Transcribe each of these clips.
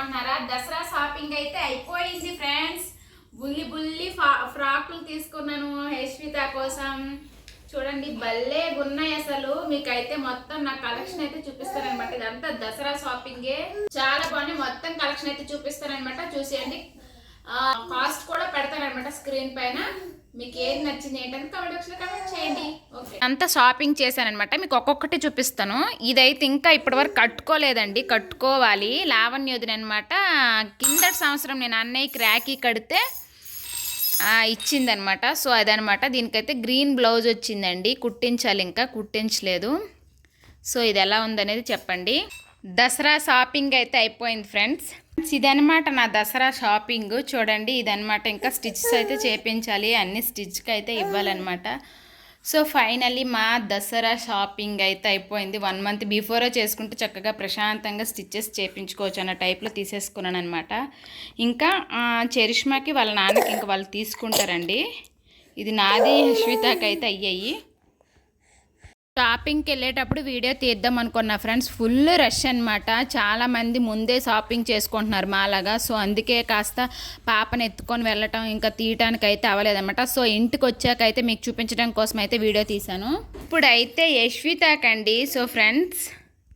బాగున్నారా? దసరా షాపింగ్ అయితే అయిపోయింది ఫ్రెండ్స్. బుల్లి ఫ్రాకులు తీసుకున్నాను యశ్విత కోసం. చూడండి భలే ఉన్నాయి అసలు. మీకైతే మొత్తం నా కలెక్షన్ అయితే చూపిస్తాను అనమాట. ఇదంతా దసరా షాపింగే, చాలా బాగున్నాయి. మొత్తం కలెక్షన్ అయితే చూపిస్తాను అనమాట. చూసేయండి. కాస్ట్ కూడా పెడతాను అనమాట స్క్రీన్ పైన. మీకు ఏది నచ్చింది ఏంటంటే కామెంట్ బాక్స్లో కామెంట్ చేయండి. ఓకే, అంతా షాపింగ్ చేశానమాట. మీకు ఒక్కొక్కటి చూపిస్తాను. ఇదైతే ఇంకా ఇప్పటివరకు కట్టుకోలేదండి, కట్టుకోవాలి. లావణ్యోదిని అనమాట. కిందటి సంవత్సరం నేను అన్నయ్యకి రాఖీ కడితే ఇచ్చిందనమాట. సో అదనమాట. దీనికైతే గ్రీన్ బ్లౌజ్ వచ్చిందండి. కుట్టించాలి, ఇంకా కుట్టించలేదు. సో ఇది ఎలా ఉందనేది చెప్పండి. దసరా షాపింగ్ అయితే అయిపోయింది ఫ్రెండ్స్. ఇదనమాట నా దసరా షాపింగ్. చూడండి ఇదనమాట. ఇంకా స్టిచ్స్ అయితే చేయించాలి, అన్ని స్టిచ్కి అయితే ఇవ్వాలన్నమాట. సో ఫైనల్లీ మా దసరా షాపింగ్ అయితే అయిపోయింది. 1 మంత్ బిఫోరే చేసుకుంటే చక్కగా ప్రశాంతంగా స్టిచ్చెస్ చేయించుకోవచ్చు అన్న టైప్లో తీసేసుకున్నాను అనమాట. ఇంకా చరిష్మాకి వాళ్ళ నాన్నకి ఇంకా వాళ్ళు తీసుకుంటారండి. ఇది నాది యశ్వితకి అయితే అయ్యాయి. షాపింగ్కి వెళ్ళేటప్పుడు వీడియో తీద్దాం అనుకున్నా ఫ్రెండ్స్. ఫుల్ రష్ అనమాట. చాలామంది ముందే షాపింగ్ చేసుకుంటున్నారు మాలాగా. సో అందుకే కాస్త పాపను ఎత్తుకొని వెళ్ళటం ఇంకా తీయటానికి అయితే అవ్వలేదన్నమాట. సో ఇంటికి వచ్చాకైతే మీకు చూపించడం కోసం అయితే వీడియో తీశాను. ఇప్పుడైతే యశ్వితకండి. సో ఫ్రెండ్స్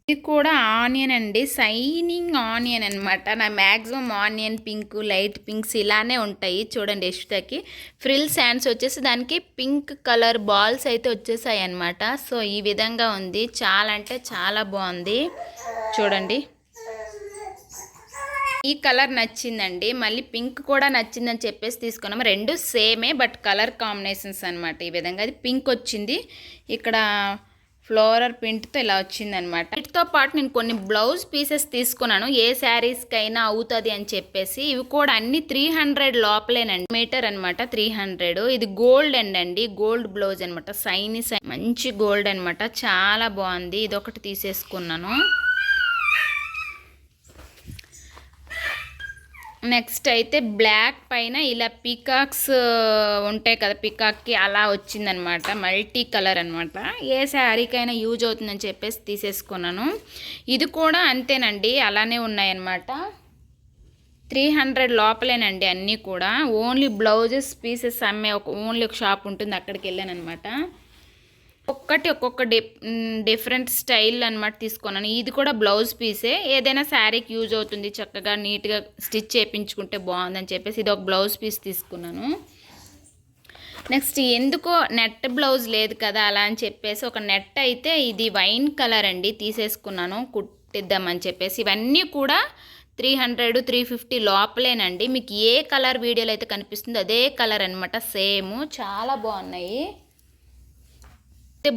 ఇది కూడా ఆనియన్ అండి, షైనింగ్ ఆనియన్ అనమాట. నా maximum onion pink, light pinks ఇలానే ఉంటాయి. చూడండి యశ్వితకి ఫ్రిల్ శాండ్స్ వచ్చేసి దానికి పింక్ కలర్ బాల్స్ అయితే వచ్చేసాయి అనమాట. సో ఈ విధంగా ఉంది. చాలా అంటే చాలా బాగుంది. చూడండి ఈ కలర్ నచ్చిందండి. మళ్ళీ పింక్ కూడా నచ్చిందని చెప్పేసి తీసుకున్నాము. 2 సేమే బట్ కలర్ కాంబినేషన్స్ అనమాట. ఈ విధంగా అది పింక్ వచ్చింది, ఇక్కడ ఫ్లోరల్ ప్రింట్తో ఇలా వచ్చిందనమాట. వీటితో పాటు నేను కొన్ని బ్లౌజ్ పీసెస్ తీసుకున్నాను, ఏ శారీస్కైనా అవుతుంది అని చెప్పేసి. ఇవి కూడా అన్ని 300 లోపలేనండి. మీటర్ అనమాట 300. ఇది గోల్డ్ అండి, గోల్డ్ బ్లౌజ్ అనమాట. సైని మంచి గోల్డ్ అనమాట. చాలా బాగుంది. ఇది ఒకటి తీసేసుకున్నాను. నెక్స్ట్ అయితే బ్లాక్ పైన ఇలా పీకాక్స్ ఉంటాయి కదా, పీకాక్కి అలా వచ్చిందనమాట. మల్టీ కలర్ అనమాట. ఏ శారీకైనా యూజ్ అవుతుందని చెప్పేసి తీసేసుకున్నాను. ఇది కూడా అంతేనండి, అలానే ఉన్నాయన్నమాట. 300 లోపలేనండి అన్నీ కూడా. ఓన్లీ బ్లౌజెస్ పీసెస్ అమ్మే ఓన్లీ ఒక షాప్ ఉంటుంది, అక్కడికి వెళ్ళాను అనమాట. ఒక్కొక్క డిఫరెంట్ స్టైల్ అనమాట తీసుకున్నాను. ఇది కూడా బ్లౌజ్ పీసే, ఏదైనా శారీకి యూజ్ అవుతుంది, చక్కగా నీట్గా స్టిచ్ చేయించుకుంటే బాగుందని చెప్పేసి ఇది ఒక బ్లౌజ్ పీస్ తీసుకున్నాను. నెక్స్ట్ ఎందుకో నెట్ బ్లౌజ్ లేదు కదా అలా అని చెప్పేసి ఒక నెట్ అయితే ఇది వైన్ కలర్ అండి తీసేసుకున్నాను, కుట్టిద్దామని చెప్పేసి. ఇవన్నీ కూడా 300, 350 లోపలేనండి. మీకు ఏ కలర్ వీడియోలో అయితే కనిపిస్తుందో అదే కలర్ అనమాట, సేమ్. చాలా బాగున్నాయి.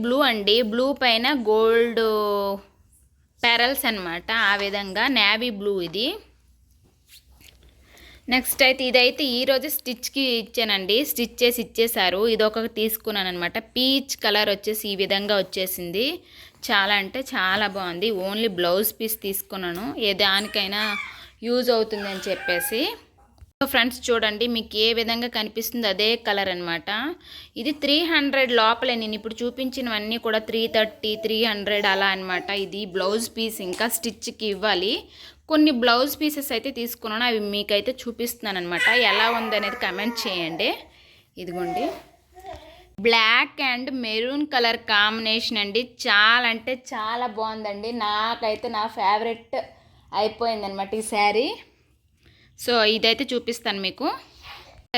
బ్లూ అండి, బ్లూ పైన గోల్డ్ పెరల్స్ అనమాట. ఆ విధంగా నేవీ బ్లూ ఇది. నెక్స్ట్ అయితే ఇదైతే ఈరోజు స్టిచ్కి ఇచ్చానండి, స్టిచ్ చేసి ఇచ్చేసారు. ఇది ఒకటి తీసుకున్నాను అనమాట. పీచ్ కలర్ వచ్చేసి ఈ విధంగా వచ్చేసింది. చాలా అంటే చాలా బాగుంది. ఓన్లీ బ్లౌజ్ పీస్ తీసుకున్నాను, ఏ దానికైనా యూజ్ అవుతుంది అని చెప్పేసి. ఫ్రెండ్స్ చూడండి మీకు ఏ విధంగా కనిపిస్తుంది అదే కలర్ అనమాట. ఇది 300 లోపలే. నేను ఇప్పుడు చూపించినవన్నీ కూడా 330, 300 అలా అనమాట. ఇది బ్లౌజ్ పీస్ ఇంకా స్టిచ్కి ఇవ్వాలి. కొన్ని బ్లౌజ్ పీసెస్ అయితే తీసుకున్నాను, అవి మీకైతే చూపిస్తున్నాను అనమాట. ఎలా ఉందనేది కమెంట్ చేయండి. ఇదిగోండి black and maroon colour combination అండి. చాలా అంటే చాలా బాగుందండి. నాకైతే నా ఫేవరెట్ అయిపోయిందనమాట ఈ శారీ. సో ఇదైతే చూపిస్తాను మీకు.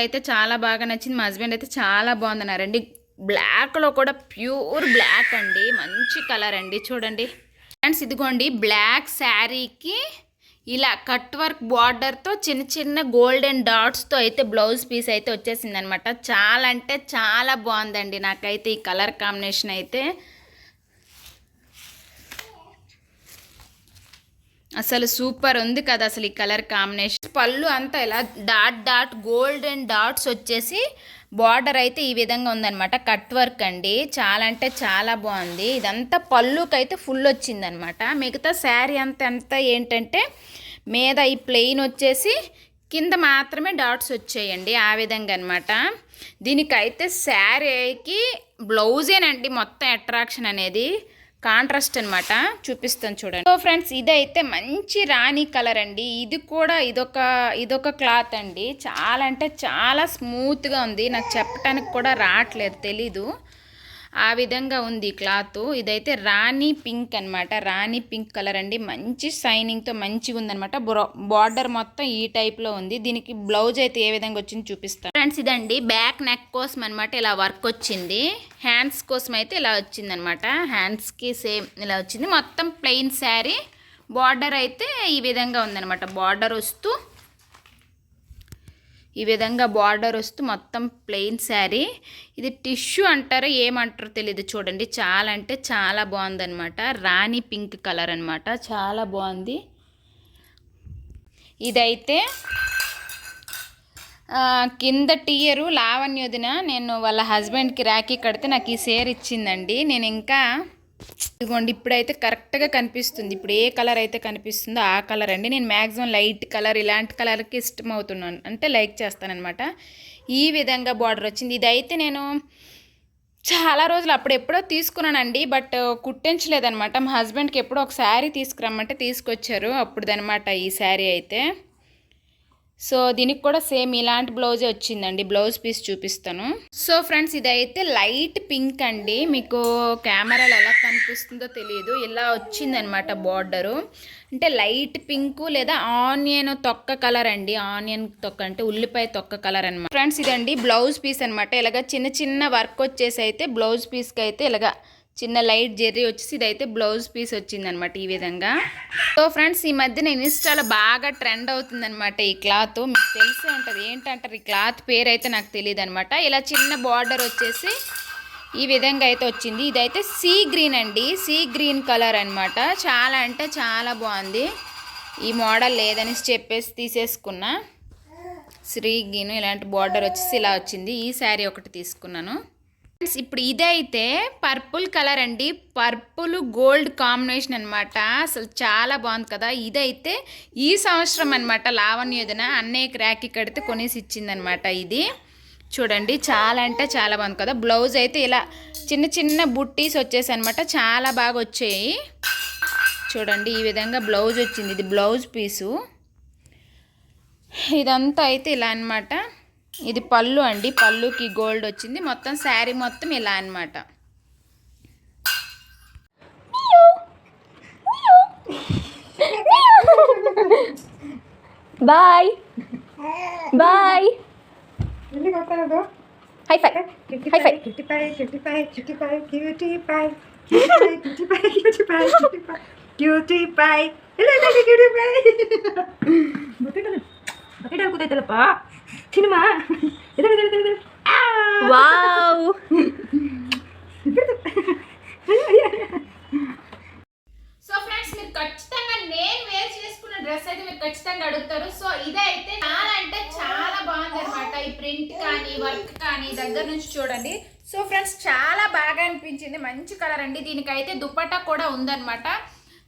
అయితే చాలా బాగా నచ్చింది. మా హస్బెండ్ అయితే చాలా బాగుందన్నారండి. బ్లాక్లో కూడా ప్యూర్ బ్లాక్ అండి, మంచి కలర్ అండి. చూడండి ఫ్రెండ్స్ ఇదిగోండి బ్లాక్ శారీకి ఇలా కట్ వర్క్ బార్డర్తో చిన్న చిన్న గోల్డెన్ డాట్స్తో అయితే బ్లౌజ్ పీస్ అయితే వచ్చేసింది అనమాట. చాలా అంటే చాలా బాగుందండి. నాకైతే ఈ కలర్ కాంబినేషన్ అయితే అసలు సూపర్ ఉంది కదా అసలు ఈ కలర్ కాంబినేషన్. పళ్ళు అంతా ఇలా డాట్ గోల్డెన్ డాట్స్ వచ్చేసి బార్డర్ అయితే ఈ విధంగా ఉందన్నమాట. కట్ వర్క్ అండి. చాలా అంటే చాలా బాగుంది. ఇదంతా పళ్ళుకైతే ఫుల్ వచ్చిందనమాట. మిగతా శారీ అంతా ఏంటంటే మీద ఈ ప్లెయిన్ వచ్చేసి కింద మాత్రమే డాట్స్ వచ్చేయండి, ఆ విధంగా అనమాట. దీనికైతే శారీకి బ్లౌజేనండి మొత్తం అట్రాక్షన్ అనేది. కాంట్రాస్ట్ అనమాట, చూపిస్తాను చూడండి. సో ఫ్రెండ్స్ ఇదైతే మంచి రాణి కలర్ అండి. ఇది కూడా ఇదొక క్లాత్ అండి. చాలా అంటే చాలా స్మూత్గా ఉంది. నాకు చెప్పడానికి కూడా రావట్లేదు, తెలీదు ఆ విధంగా ఉంది క్లాత్. ఇదైతే రాణి పింక్ అనమాట, రాణి పింక్ కలర్ అండి. మంచి షైనింగ్తో మంచిగా ఉందనమాట. బార్డర్ మొత్తం ఈ టైప్లో ఉంది. దీనికి బ్లౌజ్ అయితే ఏ విధంగా వచ్చింది చూపిస్తాను ఫ్రెండ్స్. ఇదండి బ్యాక్ నెక్ కోసం అనమాట ఇలా వర్క్ వచ్చింది. హ్యాండ్స్ కోసం అయితే ఇలా వచ్చిందనమాట. హ్యాండ్స్కి సేమ్ ఇలా వచ్చింది. మొత్తం ప్లెయిన్ శారీ, బార్డర్ అయితే ఈ విధంగా ఉందనమాట. బార్డర్ వస్తూ ఈ విధంగా బార్డర్ వస్తూ మొత్తం ప్లెయిన్ శారీ. ఇది టిష్యూ అంటారో ఏమంటారో తెలియదు. చూడండి చాలా అంటే చాలా బాగుందనమాట. రాణి పింక్ కలర్ అనమాట, చాలా బాగుంది. ఇదైతే కిందటి ఇయర్ లావణ్యోదిన నేను వాళ్ళ హస్బెండ్కి రాఖీ కడితే నాకు ఈ సేర్ ఇచ్చిందండి. నేను ఇంకా ఇదిగోండి ఇప్పుడైతే కరెక్ట్గా కనిపిస్తుంది. ఇప్పుడు ఏ కలర్ అయితే కనిపిస్తుందో ఆ కలర్ అండి. నేను మ్యాక్సిమం లైట్ కలర్ ఇలాంటి కలర్కి ఇష్టమవుతున్నాను, అంటే లైక్ చేస్తానన్నమాట. ఈ విధంగా బార్డర్ వచ్చింది. ఇదైతే నేను చాలా రోజులు అప్పుడెప్పుడో తీసుకున్నానండి, బట్ కుట్టించలేదనమాట. మా హస్బెండ్కి ఎప్పుడో ఒక శారీ తీసుకురమ్మంటే తీసుకొచ్చారు, అప్పుడుదనమాట ఈ శారీ అయితే. సో దీనికి కూడా సేమ్ ఇలాంటి బ్లౌజే వచ్చిందండి. బ్లౌజ్ పీస్ చూపిస్తాను. సో ఫ్రెండ్స్ ఇదైతే లైట్ పింక్ అండి. మీకు కెమెరాలో ఎలా కనిపిస్తుందో తెలియదు, ఇలా వచ్చిందనమాట బార్డరు. అంటే లైట్ పింక్ లేదా ఆనియన్ తొక్క కలర్ అండి. ఆనియన్ తొక్క అంటే ఉల్లిపాయ తొక్క కలర్ అనమాట. ఫ్రెండ్స్ ఇదండి బ్లౌజ్ పీస్ అనమాట. ఇలాగ చిన్న చిన్న వర్క్ వచ్చేసి అయితే బ్లౌజ్ పీస్కి అయితే ఇలాగ చిన్న లైట్ జెర్రీ వచ్చేసి ఇదైతే బ్లౌజ్ పీస్ వచ్చిందనమాట ఈ విధంగా. సో ఫ్రెండ్స్ ఈ మధ్య నేను ఇన్స్టాలో బాగా ట్రెండ్ అవుతుందనమాట ఈ క్లాత్. మీకు తెలిసే ఉంటుంది, ఏంటంటారు ఈ క్లాత్ పేరు అయితే నాకు తెలియదు అనమాట. ఇలా చిన్న బార్డర్ వచ్చేసి ఈ విధంగా అయితే వచ్చింది. ఇదైతే సీ గ్రీన్ అండి, సీ గ్రీన్ కలర్ అనమాట. చాలా అంటే చాలా బాగుంది. ఈ మోడల్ లేదని చెప్పేసి తీసేసుకున్నా. సీ గ్రీన్ ఇలాంటి బార్డర్ వచ్చేసి ఇలా వచ్చింది. ఈ శారీ ఒకటి తీసుకున్నాను. ఇప్పుడు ఇదైతే పర్పుల్ కలర్ అండి. పర్పుల్ గోల్డ్ కాంబినేషన్ అనమాట. అసలు చాలా బాగుంది కదా. ఇదైతే ఈ సంవత్సరం అనమాట లావణ్యోదిన అన్నయ్యకి రాఖీ కడితే కొనేసి ఇచ్చిందనమాట. ఇది చూడండి చాలా అంటే చాలా బాగుంది కదా. బ్లౌజ్ అయితే ఇలా చిన్న చిన్న బుట్టీస్ వచ్చేసి అనమాట, చాలా బాగా వచ్చాయి. చూడండి ఈ విధంగా బ్లౌజ్ వచ్చింది. ఇది బ్లౌజ్ పీసు. ఇదంతా అయితే ఇలా అనమాట. ఇది పళ్ళు అండి, పళ్ళుకి గోల్డ్ వచ్చింది. మొత్తం శారీ మొత్తం ఇలా అనమాట. బాయ్ బాయ్, హై ఫై హై ఫై. వావ్ సో ఫ్రెండ్స్ మీరు ఖచ్చితంగా నేను వేర్ చేసుకున్న డ్రెస్ అయితే మీరు ఖచ్చితంగా అడుగుతారు. సో ఇదైతే చాలా అంటే చాలా బాగుంది అనమాట. ఈ ప్రింట్ కానీ వర్క్ కానీ దగ్గర నుంచి చూడండి. సో ఫ్రెండ్స్ చాలా బాగా అనిపించింది. మంచి కలర్ అండి. దీనికైతే దుపట్టా కూడా ఉందన్నమాట.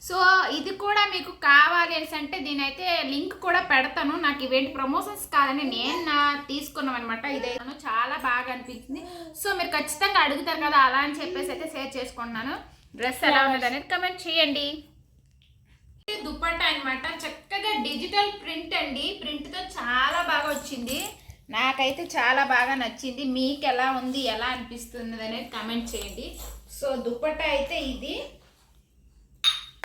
సో ఇది కూడా మీకు కావాలి అనేసి అంటే దీనైతే లింక్ కూడా పెడతాను. నాకు ఇవేంటి ప్రమోషన్స్ కాదని నేను తీసుకున్నాం అనమాట. ఇదైతే చాలా బాగా అనిపించింది. సో మీరు ఖచ్చితంగా అడుగుతారు కదా, అలా అని చెప్పేసి అయితే షేర్ చేసుకుంటున్నాను. డ్రెస్ ఎలా ఉన్నది అనేది కమెంట్ చేయండి. దుపట్టా అనమాట, చక్కగా డిజిటల్ ప్రింట్ అండి. ప్రింట్తో చాలా బాగా వచ్చింది. నాకైతే చాలా బాగా నచ్చింది. మీకు ఎలా ఉంది, ఎలా అనిపిస్తుంది అనేది కమెంట్ చేయండి. సో దుపట్టా అయితే ఇది.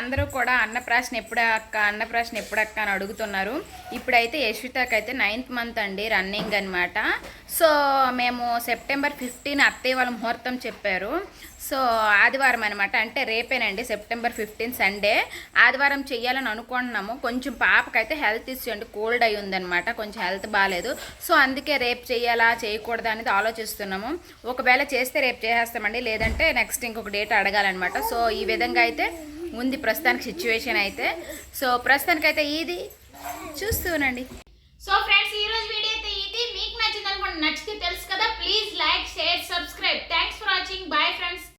అందరూ కూడా అన్నప్రాశన ఎప్పుడక్క అని అడుగుతున్నారు. ఇప్పుడైతే యశ్వితకి అయితే 9th మంత్ అండి, రన్నింగ్ అనమాట. సో మేము సెప్టెంబర్ 15 అత్తయ్య వాళ్ళ ముహూర్తం చెప్పారు. సో ఆదివారం అనమాట, అంటే రేపేనండి, సెప్టెంబర్ 15 సండే. ఆదివారం చెయ్యాలని అనుకుంటున్నాము. కొంచెం పాపకైతే హెల్త్ ఇష్యూ అండి, కోల్డ్ అయి ఉందనమాట, కొంచెం హెల్త్ బాగాలేదు. సో అందుకే రేపు చెయ్యాలా చేయకూడదా అనేది ఆలోచిస్తున్నాము. ఒకవేళ చేస్తే రేపు చేసేస్తామండి, లేదంటే నెక్స్ట్ ఇంకొక డేట్ అడగాలన్నమాట. సో ఈ విధంగా అయితే ఉంది ప్రస్తుతానికి సిచ్యువేషన్ అయితే. సో ప్రస్తుతానికైతే ఇది చూస్తూనండి. సో ఫ్రెండ్స్ ఈ రోజు వీడియో అయితే ఇది. మీకు నచ్చింది అనుకోండి, నచ్చితే తెలుసు కదా, please like share subscribe. Thanks for watching. Bye friends.